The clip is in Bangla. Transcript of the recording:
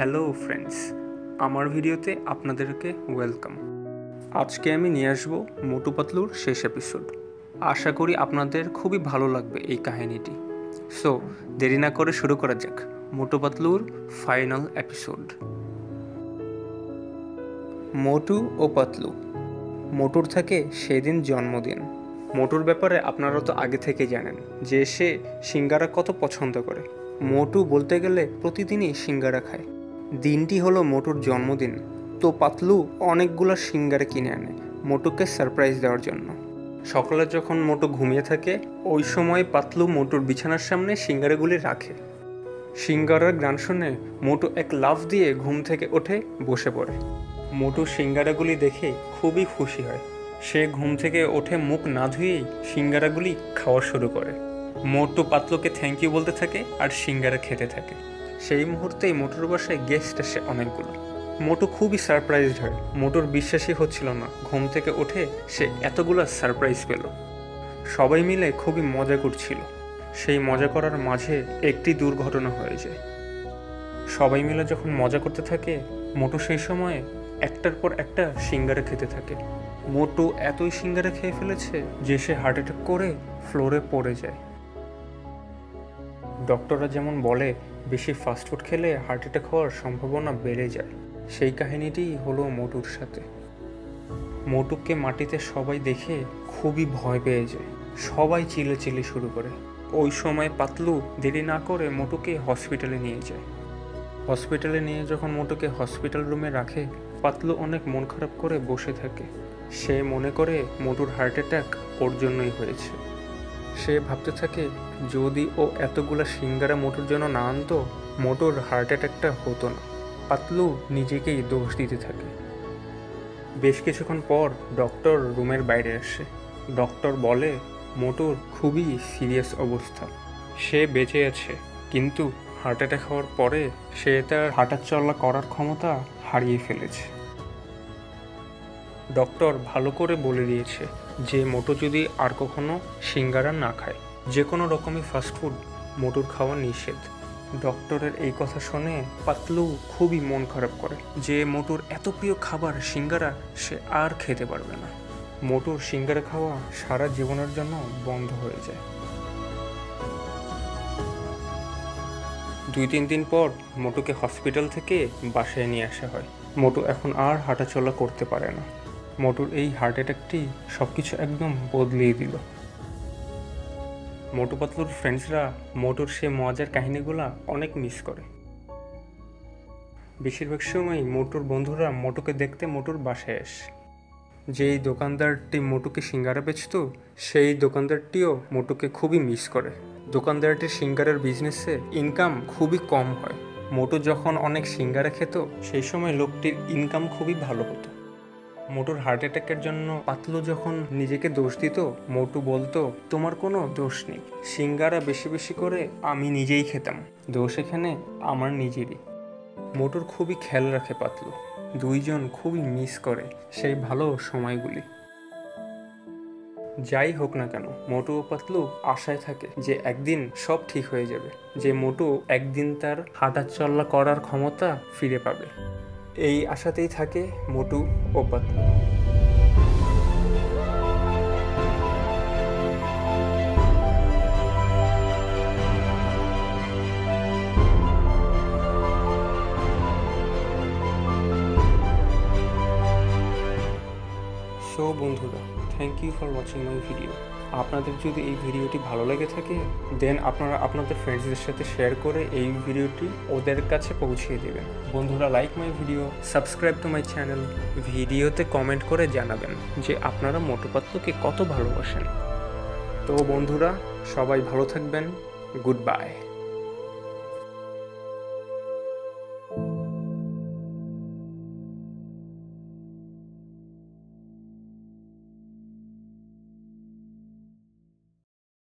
হ্যালো ফ্রেন্ডস, আমার ভিডিওতে আপনাদেরকে ওয়েলকাম। আজকে আমি নিয়ে আসবো মোটু পাতলুর শেষ এপিসোড। আশা করি আপনাদের খুবই ভালো লাগবে এই কাহিনীটি। সো দেরি না করে শুরু করা যাক মোটু পাতলুর ফাইনাল এপিসোড। মোটু ও পাতলু। মোটুর থাকে সেদিন জন্মদিন। মোটুর ব্যাপারে আপনারা তো আগে থেকে জানেন যে সে সিঙ্গারা কত পছন্দ করে। মোটু বলতে গেলে প্রতিদিনই সিঙ্গারা খায়। দিনটি হলো মোটুর জন্মদিন, তো পাতলু অনেকগুলো সিঙ্গারা কিনে আনে মোটুকে সারপ্রাইজ দেওয়ার জন্য। সকালে যখন মোটু ঘুমিয়ে থাকে ওই সময় পাতলু মোটুর বিছানার সামনে সিঙ্গারাগুলি রাখে। সিঙ্গারার গান শুনে মোটু এক লাফ দিয়ে ঘুম থেকে উঠে বসে পড়ে। মোটু সিঙ্গারাগুলি দেখে খুবই খুশি হয়। সে ঘুম থেকে ওঠে মুখ না ধুয়েই সিঙ্গারাগুলি খাওয়া শুরু করে। মোটু পাতলুকে থ্যাংক ইউ বলতে থাকে আর সিঙ্গারা খেতে থাকে। সেই মুহূর্তেই মোটুর বাসায় গেস্ট আসে অনেকগুলো। মোটু খুবই সারপ্রাইজড হয়। মোটুর বিশ্বাসই হচ্ছিল না ঘুম থেকে উঠে সে এতগুলো সারপ্রাইজ পেল। সবাই মিলে খুবই মজা করছিল। সেই মজা করার মাঝে একটি দুর্ঘটনা হয়ে যায়। সবাই মিলে যখন মজা করতে থাকে মোটু সেই সময়ে একটার পর একটা সিঙ্গারা খেতে থাকে। মোটু এতই সিঙ্গারা খেয়ে ফেলেছে যে সে হার্ট অ্যাটাক করে ফ্লোরে পড়ে যায়। ডক্টররা যেমন বলে বেশি ফাস্টফুড খেলে হার্ট অ্যাটাক হওয়ার সম্ভাবনা বেড়ে যায়, সেই কাহিনীটি হলো মোটুর সাথে। মোটুকে মাটিতে সবাই দেখে খুবই ভয় পেয়ে যায়। সবাই চিল্লাচিল্লি শুরু করে। ওই সময় পাতলু দেরি না করে মোটুকে হসপিটালে নিয়ে যায়। হসপিটালে নিয়ে যখন মোটুকে হসপিটাল রুমে রাখে পাতলু অনেক মন খারাপ করে বসে থাকে। সে মনে করে মোটুর হার্ট অ্যাটাক ওর জন্যই হয়েছে। সে ভাবতে থাকে যদি ও এতগুলা সিঙ্গারা মোটুর জন্য না আনতো মোটুর হার্ট অ্যাটাকটা হতো না। পাতলু নিজেকেই দোষ দিতে থাকে। বেশ কিছুক্ষণ পর ডক্টর রুমের বাইরে আসে। ডক্টর বলে মোটুর খুবই সিরিয়াস অবস্থা। সে বেঁচে আছে, কিন্তু হার্ট অ্যাটাক হওয়ার পরে সে তার হাঁটাচলা করার ক্ষমতা হারিয়ে ফেলেছে। ডক্টর ভালো করে বলে দিয়েছে যে মোটু যদি আর কখনো সিঙ্গারা না খায়, যে কোনো রকমই ফাস্টফুড মোটুর খাওয়া নিষেধ। ডক্টরের এই কথা শুনে পাতলু খুবই মন খারাপ করে যে মোটুর এত প্রিয় খাবার সিঙ্গারা সে আর খেতে পারবে না। মোটুর সিঙ্গারা খাওয়া সারা জীবনের জন্য বন্ধ হয়ে যায়। 2-3 দিন পর মোটুকে হসপিটাল থেকে বাসায় নিয়ে আসা হয়। মোটু এখন আর হাঁটাচলা করতে পারে না। মোটুর এই হার্ট অ্যাটাকটি সব কিছু একদম বদলিয়ে দিল। মোটু পাতলুর ফ্রেন্ডসরা মোটুর সে মজার কাহিনীগুলা অনেক মিস করে। বেশিরভাগ সময় মোটুর বন্ধুরা মোটুকে দেখতে মোটুর বাসায় আসে। যেই দোকানদারটি মোটুকে সিঙ্গারা বেচত সেই দোকানদারটিও মোটুকে খুবই মিস করে। দোকানদারটির সিঙ্গারার বিজনেসে ইনকাম খুবই কম হয়। মোটু যখন অনেক সিঙ্গারা খেত সেই সময় লোকটির ইনকাম খুবই ভালো হতো। মোটুর হার্ট অ্যাটাকের জন্য পাতলু যখন নিজেকে দোষ দিত মোটু বলতো তোমার কোনো দোষ নেই, সিঙ্গারা বেশি বেশি করে আমি নিজেই খেতাম, দোষ এখানে আমার নিজেরই। মোটুর খুবই খেয়াল রাখে পাতলু। দুইজন খুবই মিস করে সেই ভালো সময়গুলি। যাই হোক না কেন মোটু ও পাতলু আশায় থাকে যে একদিন সব ঠিক হয়ে যাবে, যে মোটু একদিন তার হাঁটাচলা করার ক্ষমতা ফিরে পাবে। এই আশাতেই থাকে মোটু ও পাতলু। সো বন্ধুরা, thank you for watching my video. আপনাদের যদি এই ভিডিওটি ভালো লেগে থাকে দেন আপনারা আপনাদের ফ্রেন্ডসদের সাথে শেয়ার করে এই ভিডিওটি ওদের কাছে পৌঁছিয়ে দেবেন। বন্ধুরা, like my video, subscribe to my channel. ভিডিওতে কমেন্ট করে জানাবেন যে আপনারা মোটু পাতলুকে কত ভালোবাসেন। তো বন্ধুরা, সবাই ভালো থাকবেন। Good bye.